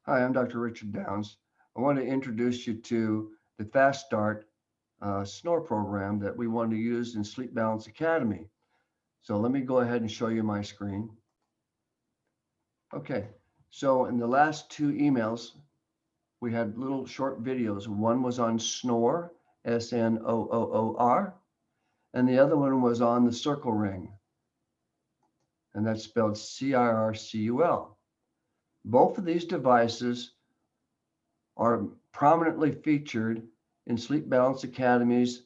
Hi, I'm Dr. Richard Downs. I want to introduce you to the Fast Start Snore program that we want to use in Sleep Balance Academy. So let me go ahead and show you my screen. Okay, so in the last two emails, we had little short videos. One was on snore, SNOOOR, and the other one was on the circle ring, and that's spelled CIRCUL. Both of these devices are prominently featured in Sleep Balance Academy's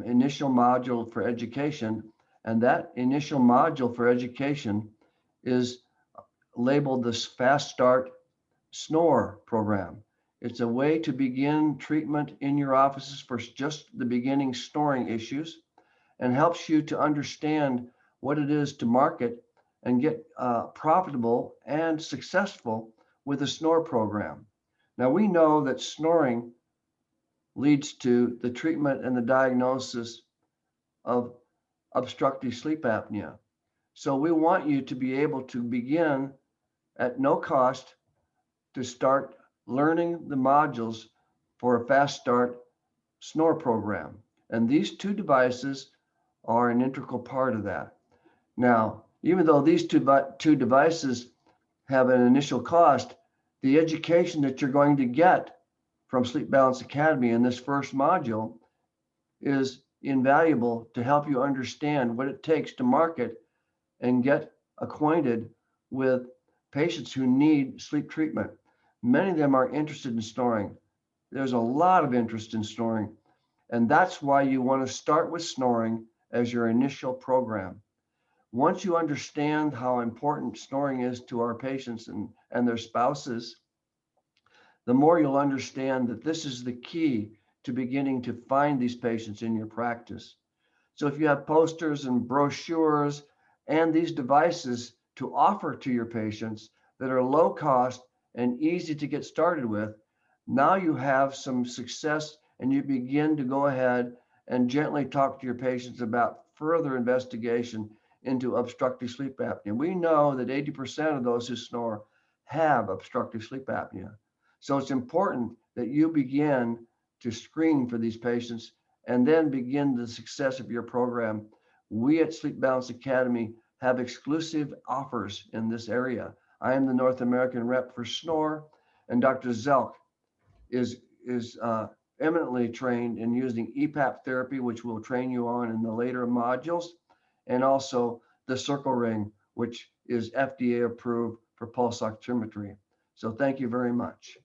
initial module for education. And that initial module for education is labeled the Fast Start Snore program. It's a way to begin treatment in your offices for just the beginning snoring issues and helps you to understand what it is to market and get profitable and successful with a snore program. Now, we know that snoring leads to the treatment and the diagnosis of obstructive sleep apnea. So, we want you to be able to begin at no cost to start learning the modules for a fast start snore program. And these two devices are an integral part of that. Now, even though these two devices have an initial cost, the education that you're going to get from Sleep Balance Academy in this first module is invaluable to help you understand what it takes to market and get acquainted with patients who need sleep treatment. Many of them are interested in snoring. There's a lot of interest in snoring, and that's why you want to start with snoring as your initial program. Once you understand how important snoring is to our patients and their spouses, the more you'll understand that this is the key to beginning to find these patients in your practice. So if you have posters and brochures and these devices to offer to your patients that are low cost and easy to get started with, now you have some success and you begin to go ahead and gently talk to your patients about further investigation into obstructive sleep apnea. We know that 80% of those who snore have obstructive sleep apnea. So it's important that you begin to screen for these patients and then begin the success of your program. We at Sleep Balance Academy have exclusive offers in this area. I am the North American rep for Snore, and Dr. Zelk is eminently trained in using EPAP therapy, which we'll train you on in the later modules, and also the circle ring, which is FDA approved for pulse oximetry. So thank you very much.